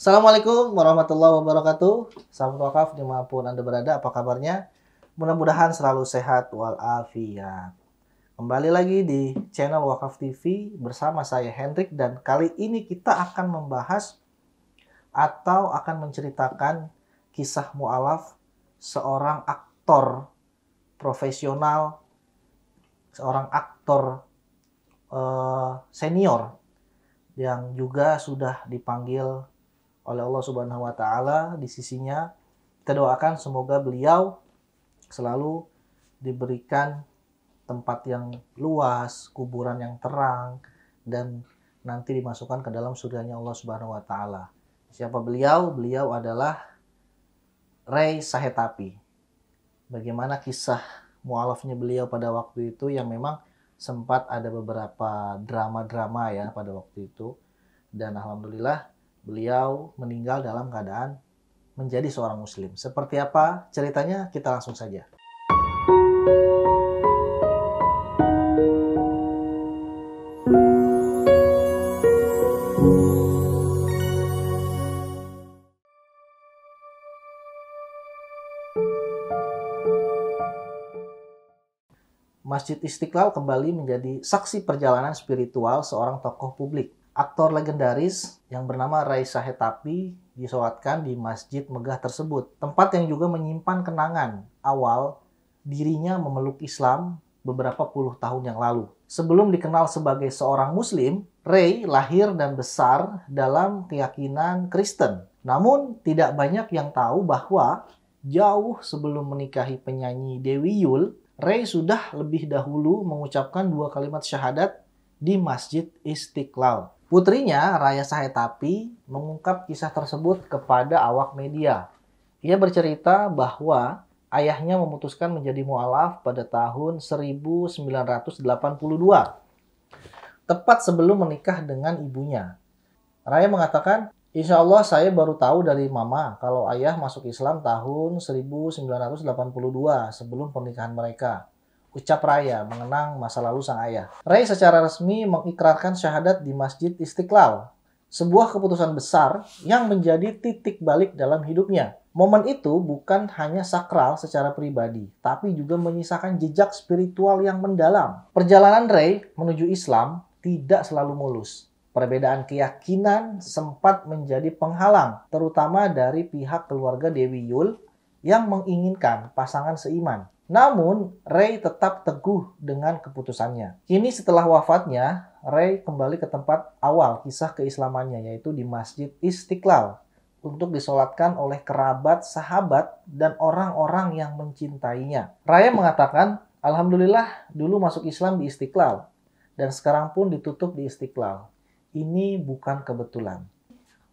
Assalamualaikum warahmatullahi wabarakatuh. Sahabat wakaf dimanapun Anda berada, apa kabarnya? Mudah-mudahan selalu sehat walafiat. Kembali lagi di channel Wakaf TV bersama saya Hendrik, dan kali ini kita akan membahas atau akan menceritakan kisah mu'alaf seorang aktor profesional, seorang aktor senior yang juga sudah dipanggil oleh Allah Subhanahu wa taala di sisinya. Kita doakan semoga beliau selalu diberikan tempat yang luas, kuburan yang terang, dan nanti dimasukkan ke dalam surganya Allah Subhanahu wa taala. Siapa beliau? Beliau adalah Ray Sahetapi. Bagaimana kisah mu'alafnya beliau pada waktu itu, yang memang sempat ada beberapa drama-drama ya pada waktu itu, dan alhamdulillah beliau meninggal dalam keadaan menjadi seorang muslim. Seperti apa ceritanya? Kita langsung saja. Masjid Istiqlal kembali menjadi saksi perjalanan spiritual seorang tokoh publik. Aktor legendaris yang bernama Ray Sahetapi disolatkan di masjid megah tersebut, tempat yang juga menyimpan kenangan awal dirinya memeluk Islam beberapa puluh tahun yang lalu. Sebelum dikenal sebagai seorang muslim, Ray lahir dan besar dalam keyakinan Kristen. Namun tidak banyak yang tahu bahwa jauh sebelum menikahi penyanyi Dewi Yull, Ray sudah lebih dahulu mengucapkan 2 kalimat syahadat di Masjid Istiqlal. Putrinya, Raya Sahetapi, mengungkap kisah tersebut kepada awak media. Ia bercerita bahwa ayahnya memutuskan menjadi mu'alaf pada tahun 1982, tepat sebelum menikah dengan ibunya. Raya mengatakan, "Insya Allah saya baru tahu dari mama kalau ayah masuk Islam tahun 1982 sebelum pernikahan mereka," ucap Raya mengenang masa lalu sang ayah. Ray secara resmi mengikrarkan syahadat di Masjid Istiqlal, sebuah keputusan besar yang menjadi titik balik dalam hidupnya. Momen itu bukan hanya sakral secara pribadi, tapi juga menyisakan jejak spiritual yang mendalam. Perjalanan Ray menuju Islam tidak selalu mulus. Perbedaan keyakinan sempat menjadi penghalang, terutama dari pihak keluarga Dewi Yull yang menginginkan pasangan seiman. Namun, Ray tetap teguh dengan keputusannya. Kini setelah wafatnya, Ray kembali ke tempat awal kisah keislamannya, yaitu di Masjid Istiqlal, untuk disolatkan oleh kerabat, sahabat, dan orang-orang yang mencintainya. Raya mengatakan, "Alhamdulillah dulu masuk Islam di Istiqlal, dan sekarang pun ditutup di Istiqlal. Ini bukan kebetulan."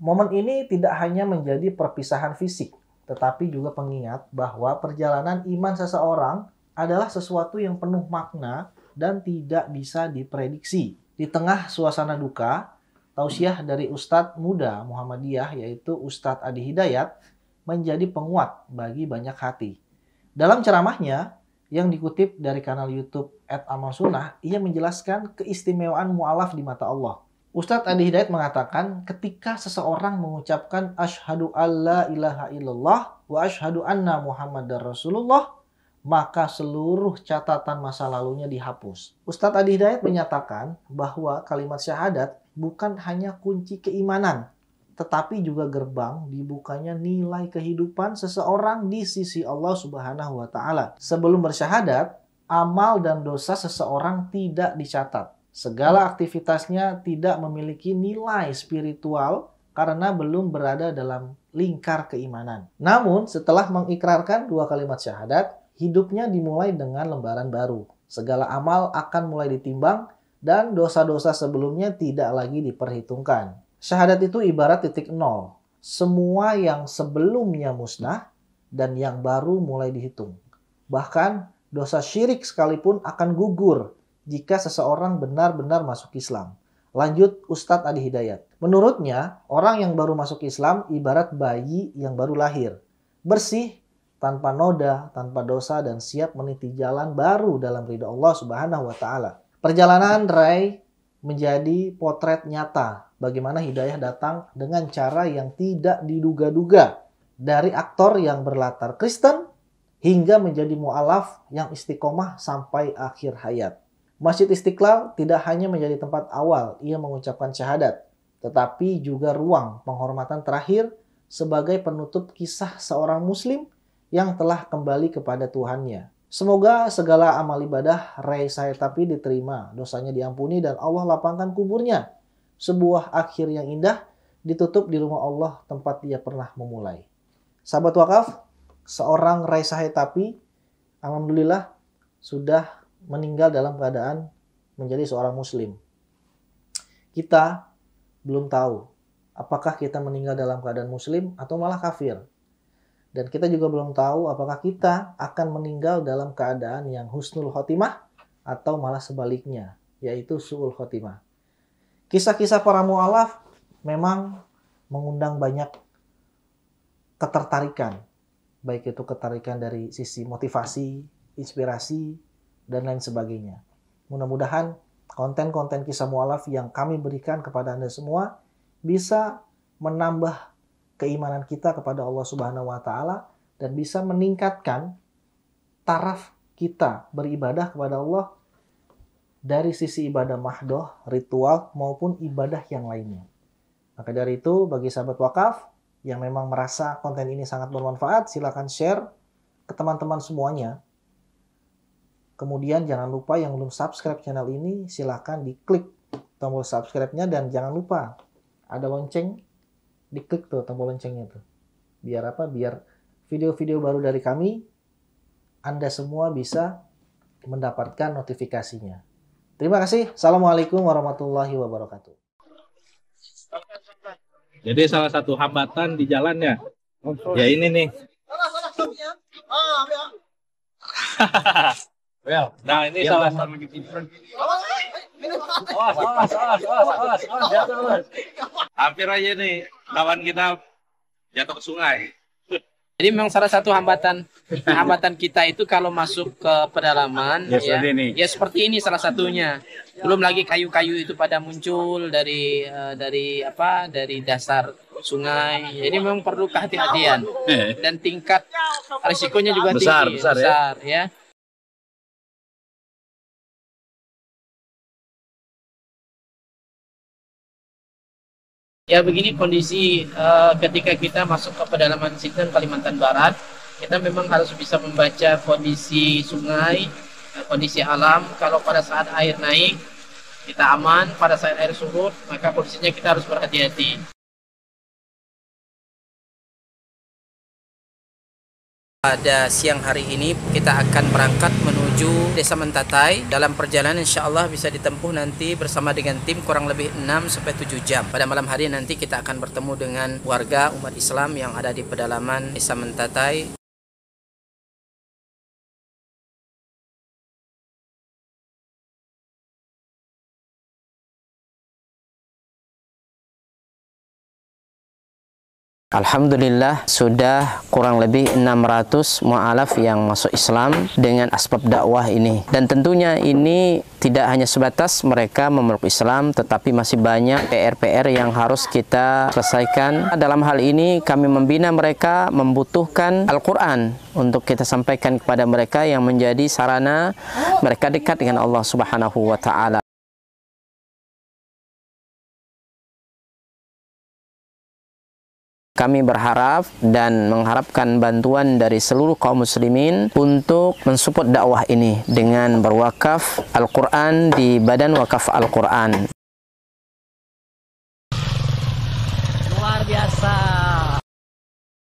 Momen ini tidak hanya menjadi perpisahan fisik, tetapi juga pengingat bahwa perjalanan iman seseorang adalah sesuatu yang penuh makna dan tidak bisa diprediksi. Di tengah suasana duka, tausiah dari Ustadz muda Muhammadiyah, yaitu Ustadz Adi Hidayat, menjadi penguat bagi banyak hati. Dalam ceramahnya yang dikutip dari kanal YouTube @amalsunnah, ia menjelaskan keistimewaan mu'alaf di mata Allah. Ustadz Adi Hidayat mengatakan, ketika seseorang mengucapkan asyhadu alla ilaha illallah wa asyhadu anna muhammadar rasulullah, maka seluruh catatan masa lalunya dihapus. Ustadz Adi Hidayat menyatakan bahwa kalimat syahadat bukan hanya kunci keimanan, tetapi juga gerbang dibukanya nilai kehidupan seseorang di sisi Allah Subhanahu wa taala. Sebelum bersyahadat, amal dan dosa seseorang tidak dicatat. Segala aktivitasnya tidak memiliki nilai spiritual karena belum berada dalam lingkar keimanan. Namun, setelah mengikrarkan 2 kalimat syahadat, hidupnya dimulai dengan lembaran baru. Segala amal akan mulai ditimbang dan dosa-dosa sebelumnya tidak lagi diperhitungkan. Syahadat itu ibarat titik nol. Semua yang sebelumnya musnah dan yang baru mulai dihitung. Bahkan, dosa syirik sekalipun akan gugur jika seseorang benar-benar masuk Islam. Lanjut Ustadz Adi Hidayat. Menurutnya, orang yang baru masuk Islam ibarat bayi yang baru lahir. Bersih, tanpa noda, tanpa dosa, dan siap meniti jalan baru dalam ridha Allah Subhanahu wa taala. Perjalanan Ray menjadi potret nyata bagaimana hidayah datang dengan cara yang tidak diduga-duga dari aktor yang berlatar Kristen hingga menjadi mu'alaf yang istiqomah sampai akhir hayat. Masjid Istiqlal tidak hanya menjadi tempat awal ia mengucapkan syahadat, tetapi juga ruang penghormatan terakhir sebagai penutup kisah seorang muslim yang telah kembali kepada Tuhannya. Semoga segala amal ibadah Ray Sahetapy diterima, dosanya diampuni, dan Allah lapangkan kuburnya. Sebuah akhir yang indah ditutup di rumah Allah tempat dia pernah memulai. Sahabat wakaf, seorang Ray Sahetapy, alhamdulillah, sudah meninggal dalam keadaan menjadi seorang muslim. Kita belum tahu apakah kita meninggal dalam keadaan muslim atau malah kafir. Dan kita juga belum tahu apakah kita akan meninggal dalam keadaan yang husnul khotimah atau malah sebaliknya, yaitu su'ul khotimah. Kisah-kisah para mu'alaf memang mengundang banyak ketertarikan. Baik itu ketertarikan dari sisi motivasi, inspirasi, dan lain sebagainya. Mudah-mudahan konten-konten kisah mu'alaf yang kami berikan kepada Anda semua bisa menambah keimanan kita kepada Allah Subhanahu wa Ta'ala dan bisa meningkatkan taraf kita beribadah kepada Allah dari sisi ibadah mahdoh, ritual maupun ibadah yang lainnya. Maka dari itu, bagi sahabat wakaf yang memang merasa konten ini sangat bermanfaat, silakan share ke teman-teman semuanya. Kemudian jangan lupa yang belum subscribe channel ini, silakan diklik tombol subscribe-nya, dan jangan lupa ada lonceng, diklik tuh tombol loncengnya tuh. Biar apa? Biar video-video baru dari kami Anda semua bisa mendapatkan notifikasinya. Terima kasih. Assalamualaikum warahmatullahi wabarakatuh. Jadi salah satu hambatan di jalannya, ya ini nih. Nah ini salah satu. Hampir aja nih kawan kita jatuh ke sungai. Jadi memang salah satu hambatan kita itu kalau masuk ke pedalaman ya seperti ini salah satunya. Belum lagi kayu-kayu itu pada muncul dari dasar sungai. Jadi memang perlu kehati-hatian dan tingkat risikonya juga tinggi, besar ya. Ya begini kondisi ketika kita masuk ke pedalaman Sinten, Kalimantan Barat, kita memang harus bisa membaca kondisi sungai, kondisi alam. Kalau pada saat air naik, kita aman. Pada saat air surut, maka kondisinya kita harus berhati-hati. Pada siang hari ini kita akan berangkat menuju Desa Mentatai. Dalam perjalanan insya Allah bisa ditempuh nanti bersama dengan tim kurang lebih 6-7 jam. Pada malam hari nanti kita akan bertemu dengan warga umat Islam yang ada di pedalaman Desa Mentatai. Alhamdulillah sudah kurang lebih 600 mu'alaf yang masuk Islam dengan asbab dakwah ini. Dan tentunya ini tidak hanya sebatas mereka memeluk Islam, tetapi masih banyak PR-PR yang harus kita selesaikan. Dalam hal ini kami membina mereka membutuhkan Al-Quran untuk kita sampaikan kepada mereka yang menjadi sarana mereka dekat dengan Allah Subhanahu wa Ta'ala. Kami berharap dan mengharapkan bantuan dari seluruh kaum muslimin untuk mensupport dakwah ini dengan berwakaf Al-Quran di Badan Wakaf Al-Quran. Luar biasa.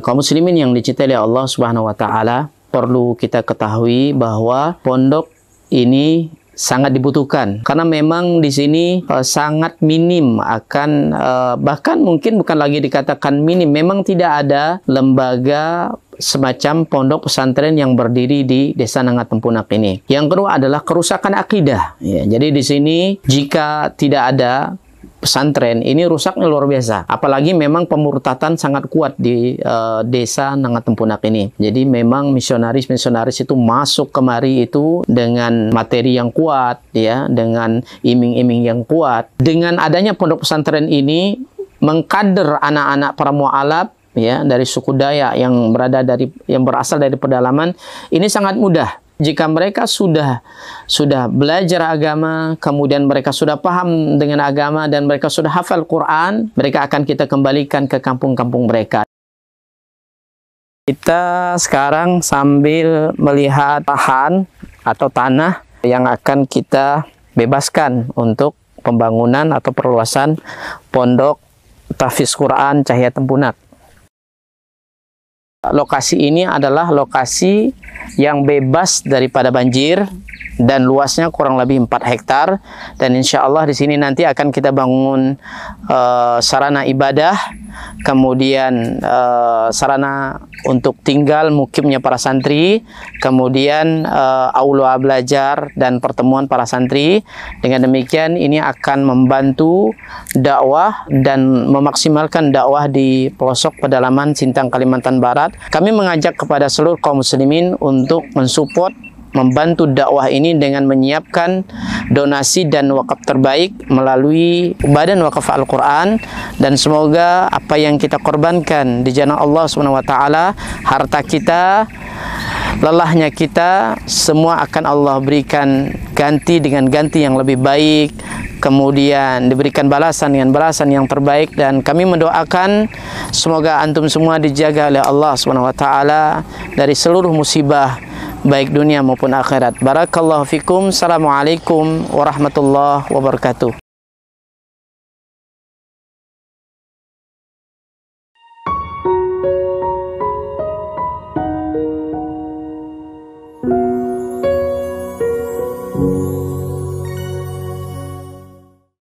Kaum muslimin yang dicintai oleh Allah Subhanahu wa Ta'ala, perlu kita ketahui bahwa pondok ini sangat dibutuhkan karena memang di sini sangat minim akan bahkan mungkin bukan lagi dikatakan minim, memang tidak ada lembaga semacam pondok pesantren yang berdiri di Desa Nangat Tempunak ini. Yang kedua adalah kerusakan akidah. Ya, jadi di sini jika tidak ada pesantren ini rusaknya luar biasa. Apalagi memang pemurtatan sangat kuat di desa Nangatempunak ini. Jadi memang misionaris-misionaris itu masuk kemari itu dengan materi yang kuat, ya, dengan iming-iming yang kuat. Dengan adanya pondok pesantren ini mengkader anak-anak para mualaf, ya, dari suku Dayak yang berasal dari pedalaman, ini sangat mudah. Jika mereka sudah belajar agama, kemudian mereka sudah paham dengan agama dan mereka sudah hafal Quran, mereka akan kita kembalikan ke kampung-kampung mereka. Kita sekarang sambil melihat lahan atau tanah yang akan kita bebaskan untuk pembangunan atau perluasan pondok tahfiz Quran Cahaya Tempunak. Lokasi ini adalah lokasi yang bebas daripada banjir dan luasnya kurang lebih 4 hektar, dan insya Allah di sini nanti akan kita bangun sarana ibadah, kemudian sarana untuk tinggal mukimnya para santri, kemudian aula belajar dan pertemuan para santri. Dengan demikian ini akan membantu dakwah dan memaksimalkan dakwah di pelosok pedalaman Sintang, Kalimantan Barat. Kami mengajak kepada seluruh kaum muslimin untuk mensupport, membantu dakwah ini dengan menyiapkan donasi dan wakaf terbaik melalui Badan Wakaf Al-Quran, dan semoga apa yang kita korbankan di jalan Allah SWT, harta kita, lelahnya kita, semua akan Allah berikan ganti dengan ganti yang lebih baik, kemudian diberikan balasan dengan balasan yang terbaik. Dan kami mendoakan semoga antum semua dijaga oleh Allah SWT dari seluruh musibah baik dunia maupun akhirat. Barakallahu fikum. Assalamualaikum warahmatullahi wabarakatuh.